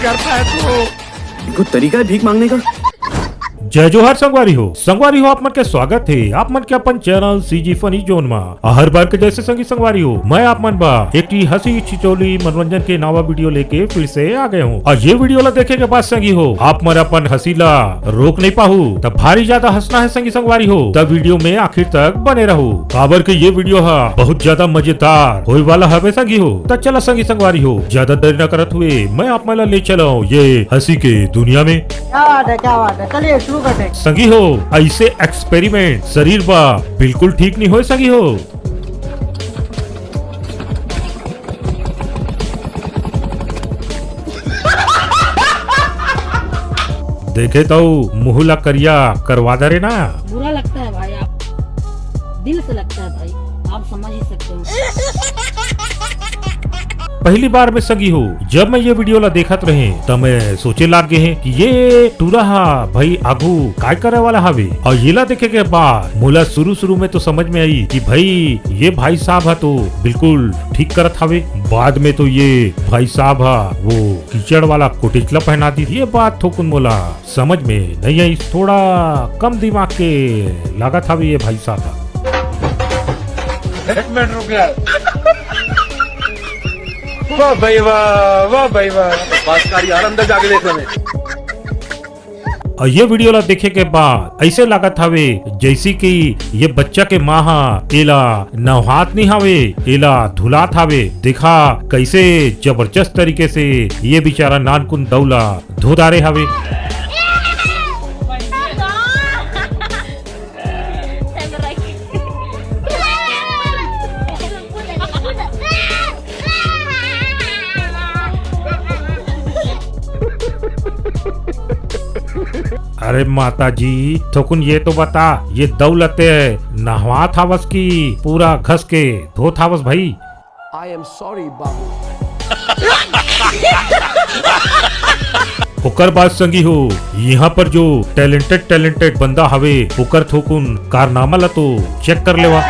करता है तू? कोई तरीका है भीख मांगने का? जय जोहार संगवारी हो आप मन के स्वागत है आप मन के अपन चैनल सीजी फनी जोन में हर बार के जैसे संगवारी हो मैं आप मन बा एक हंसी छिचोली मनोरंजन के नवा वीडियो लेके फिर से आ गए हूँ और ये वीडियो ला देखे के बाद संगी हो आप मन अपन हंसी ला रोक नहीं पाहू तब भारी ज्यादा हंसना है संगवारी हो तब वीडियो में आखिर तक बने रहो काबर के ये वीडियो है बहुत ज्यादा मजेदार होने वाला है संगी हो तब चला संगवारी हो ज्यादा देर न करत हुए मैं आप मन ले चला ये हंसी के दुनिया में। क्या बात है चलिए शुरू करते हैं। संगी हो ऐसे एक्सपेरिमेंट शरीर बा बिल्कुल ठीक नहीं हो संगी हो। देखे तो मुहला करिया करवा दे रे ना। बुरा लगता है भाई, आप दिल से लगता है भाई, आप समझ ही सकते हो। पहली बार में संगी हो जब मैं ये वीडियो ला देखत रहे तब मैं सोचे लाग गए हैं कि ये टूरा भाई आगू काय करे वाला हवे और ये ला देखे के बाद मोला शुरू में तो समझ में आई कि भाई ये भाई साहब है तो बिल्कुल ठीक करत हवे। बाद में तो ये भाई साहब है वो कीचड़ वाला कोटिचला पहना दी। ये बात थोकुन मोला समझ में नहीं आई, थोड़ा कम दिमाग के लागत हवे ये भाई साहब। एक मिनट रुक यार। वाह भाई वाह, वाह भाई वाह, बात कारी यार, अंदर जाके देख रहे। और ये वीडियो ला देखे के बाद ऐसे लागत हवे जैसी कि ये बच्चा के माँ एला नहात नहीं हवे एला धुलात हवे। देखा कैसे जबरदस्त तरीके से ये बेचारा नानकुन दौला धोदारे हवे। अरे माता जी थोकुन ये तो बता ये दौलत नहवा थावस की पूरा घस के धो थावस भाई। आई एम सॉरी बाबू। ओकर बात संगी हो यहाँ पर जो टैलेंटेड बंदा हवे ओकर थोकुन कारनामा ला तो चेक कर लेवा।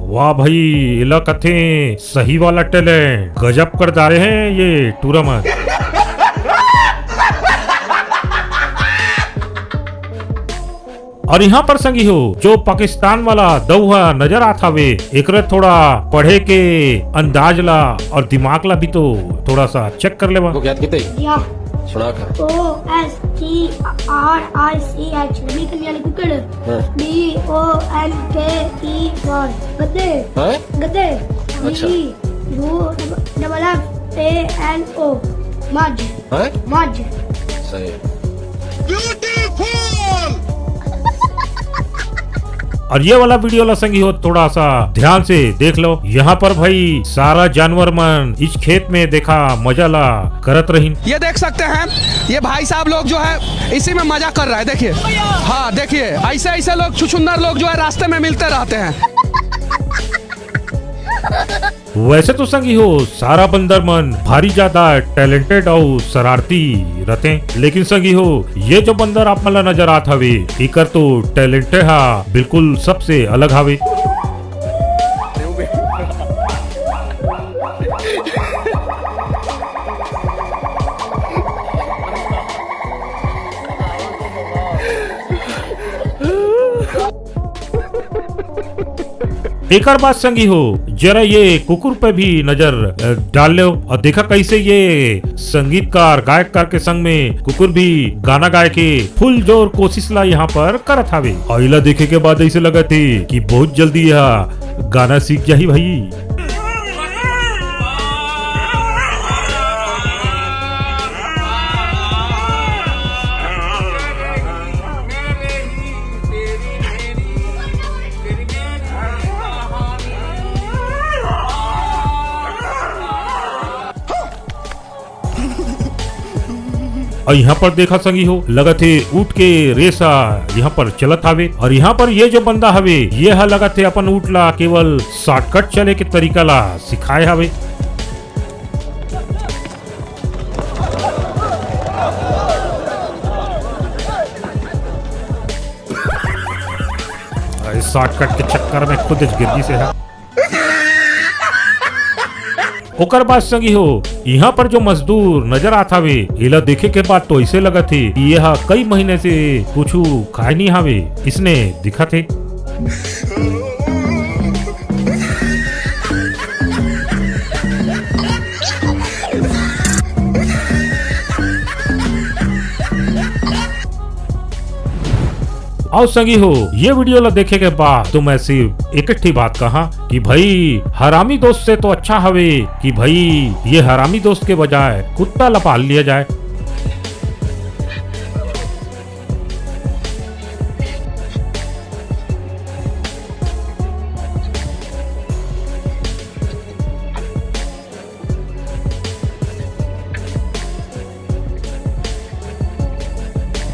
वाह भाई इला कथे सही वाला टैलेंट गजब कर डाले हैं ये टूर्नामेंट। और यहाँ पर संगी हो जो पाकिस्तान वाला दौहा नजर आता वे एकरे थोड़ा पढ़े के अंदाज ला और दिमाग ला भी तो थोड़ा सा चेक कर लेवा। सुना कर OSTRICH कुकड़ BONKEY गद्दे FFANO मज सही। और ये वाला वीडियो ला संगी हो थोड़ा सा ध्यान से देख लो। यहाँ पर भाई सारा जानवर मन इस खेत में देखा मजा ला करत रहीन। ये देख सकते हैं ये भाई साहब लोग जो है इसी में मजा कर रहा है। देखिए हाँ देखिए ऐसे लोग छुछुंदर लोग जो है रास्ते में मिलते रहते हैं। वैसे तो संगी हो सारा बंदर मन भारी ज्यादा टैलेंटेड और शरारती रहते, लेकिन संगी हो ये जो बंदर आप मला नजर आत हवे इकर तो टैलेंट है बिल्कुल सबसे अलग हवे। एक बात संगी हो जरा ये कुकुर पे भी नजर डाल लो और देखा कैसे ये संगीतकार गायककार के संग में कुकुर भी गाना गाए के फुल जोर कोशिश ला यहाँ पर करत हावे। और इला देखे के बाद ऐसे लगा थे कि बहुत जल्दी यह गाना सीख जाही भाई। और यहाँ पर देखा संगी हो लगा थे ऊट के रेसा यहाँ पर चलत हवे। और यहाँ पर ये जो बंदा हवे ये लगा थे अपन ऊट ला केवल शॉर्टकट चले के तरीका ला सिखाए हवे। शॉर्टकट के चक्कर में खुद गिरजी से है। ओकर बाद संगी हो यहाँ पर जो मजदूर नजर आता वे इला देखे के बाद तो ऐसे लगा थे कि यह कई महीने से कुछ खाए नहीं हावे इसने दिखा थे। और संगी हो ये वीडियो ला देखे के बाद तो मैं सिर्फ एक ही बात कहा कि भाई हरामी दोस्त से तो अच्छा हवे कि भाई ये हरामी दोस्त के बजाय कुत्ता ला पाल लिया जाए।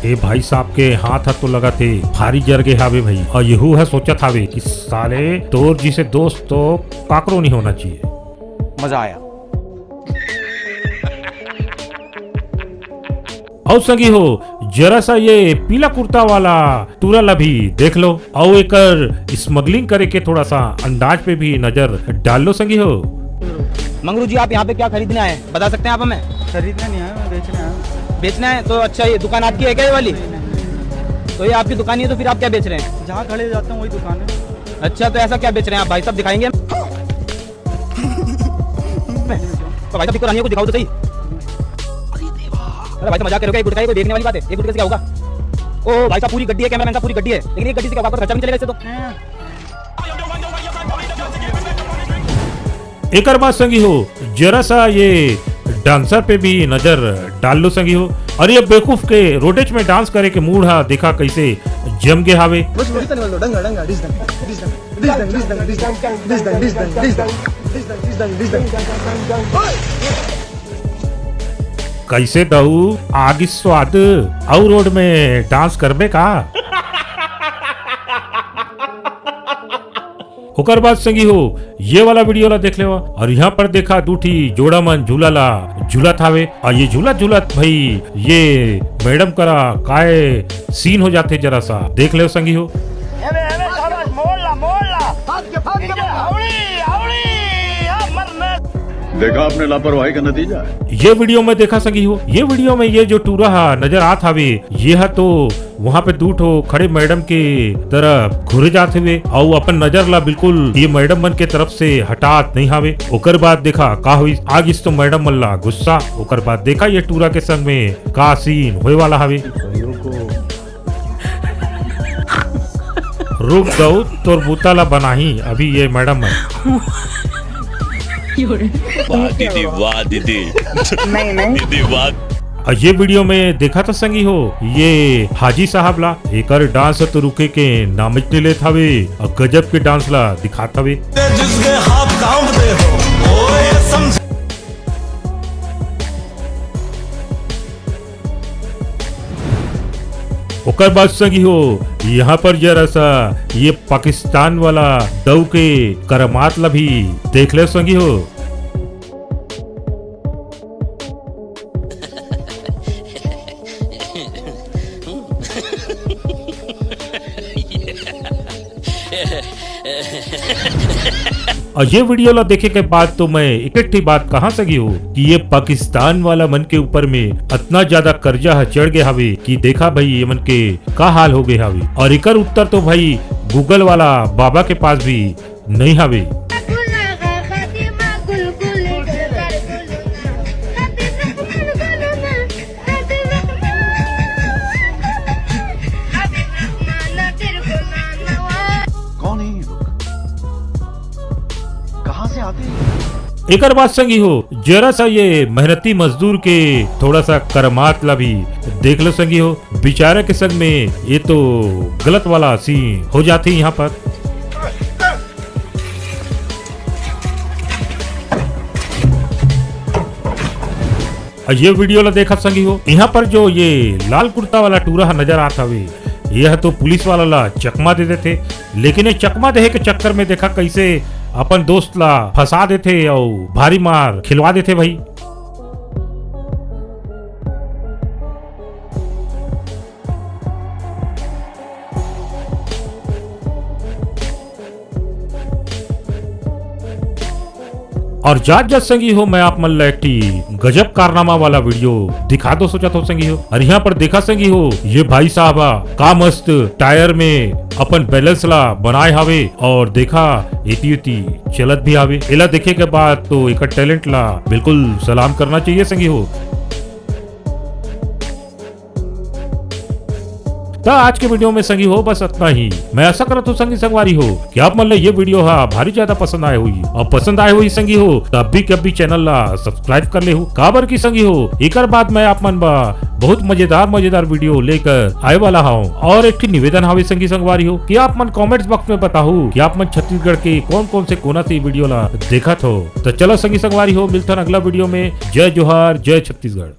ए भाई साहब के हाथ तो लगा थे भारी जर के हावे भाई और यहू है सोचा था वे कि साले तोर जिसे दोस्त तो काकरो नहीं होना चाहिए। मजा आया। और संगी हो जरा सा ये पीला कुर्ता वाला टूरा ला भी देख लो और एक स्मगलिंग करे के थोड़ा सा अंदाज पे भी नजर डाल लो संगी हो। मंगरू जी आप यहाँ पे क्या खरीदने आए बता सकते हैं आप हमें? खरीदना नहीं है, बेचना है। बेचना है तो अच्छा ये दुकान आपकी है क्या ये वाली? तो ये आपकी दुकान ही है तो फिर आप क्या बेच रहे हैं? जहाँ खड़े जाता हूँ वही दुकान है। अच्छा तो ऐसा क्या बेच रहे हैं आप भाई साहब दिखाएंगे? तो भाई साहब दिखो कुछ दिखाओ तो सही। अरे भाई साहब मजाक करोगे? एक गुटका है कोई देखने वाली बात है? एक गुटके से क्या होगा? ओ भाई साहब पूरी गड्डी है कैमरामैन साहब पूरी गड्डी है लेकिन एक गड्डी से क्या होगा? खर्चा नहीं चलेगा इससे तो। एक बात संगी हो जरा सा ये डांसर पे भी नजर डाल लो संगी हो। और ये बेवकूफ के रोडेज में डांस करे के मूड हा देखा कैसे जम के हावे। कैसे दऊ आगे स्वाद और रोड में डांस करबे का। ओकर बाद संगी हो ये वाला वीडियो ला देख ले और यहाँ पर देखा दूठी जोड़ा मन झूला ला झूला थावे और ये झूला झूलत भाई ये मैडम करा काय सीन हो जाते जरा सा देख ले संगी हो। देखा आपने लापरवाही का नतीजा है। ये वीडियो में देखा संगी हो ये वीडियो में ये जो टूरा नजर आत हवे ये है तो वहाँ पे दूठो खड़े मैडम के तरफ घुरे जाते हुए और अपन नजर ला बिल्कुल ये मैडम मन के तरफ से हटात नहीं हावे। ओकर बाद देखा का हुई आग इस तो मैडम मन ला गुस्सा। ओकर बाद देखा ये टूरा के संग में का सीन होए वाला हवे। रुक जाओ तोर बूताला बनाही अभी ये मैडम मन। वाह दीदी दीदी वाह। ये वीडियो में देखा था संगी हो ये हाजी साहब ला एक डांस तो रुके के नामच ले थावे और गजब के डांस ला दिखाता वे। ओकर बाद संगी हो यहाँ पर जरा सा ये पाकिस्तान वाला दऊ के करमात ला भी देख ले संगी हो। और ये वीडियो ला देखे के बाद तो मैं इकट्ठी बात कहाँ सकी हूँ कि ये पाकिस्तान वाला मन के ऊपर में इतना ज्यादा कर्जा चढ़ गया हवे कि देखा भाई ये मन के का हाल हो गया हवे। और इकर उत्तर तो भाई गूगल वाला बाबा के पास भी नहीं हवे। एक बात संगी हो जरा सा ये मेहनती मजदूर के थोड़ा सा करमात ला भी देख लो संगी हो। बेचारे के संग में ये तो गलत वाला सीन हो जाती यहाँ पर। ये वीडियो ला देखा संगी हो यहाँ पर जो ये लाल कुर्ता वाला टूरा नजर आता वे यह तो पुलिस वाला ला चकमा दे देते लेकिन ये चकमा दे के चक्कर में देखा कैसे अपन दोस्त ला फंसा देते और भारी मार खिलवा देते भाई। और जात संगी हो मैं आप मन ला एक गजब कारनामा वाला वीडियो दिखा दो सोचा तो संगी हो। और यहाँ पर देखा संगी हो ये भाई साहबा का मस्त टायर में अपन बैलेंस ला बनाए हावे और देखा इति चलत भी आवे। एला देखे के बाद तो एक टैलेंट ला बिल्कुल सलाम करना चाहिए संगी हो। तो आज के वीडियो में संगी हो बस इतना ही। मैं आशा करता हूँ संगी संगवारी हो कि आप मन ये वीडियो भारी ज्यादा पसंद आए हुई और पसंद आए हुई संगी हो तब भी कभी चैनल ला सब्सक्राइब कर ले हो काबर की संगी हो। एक बाद मैं आप मन बहुत मजेदार वीडियो लेकर आए वाला हूँ। और एक निवेदन हावे संगी संगवारी हो कि आप मन कमेंट्स बॉक्स में बताओ कि आप मन छत्तीसगढ़ के कौन से कोना से वीडियो ला देखा हो। तो चलो संगी संगवारी हो मिलता अगला वीडियो में। जय जोहार जय छत्तीसगढ़।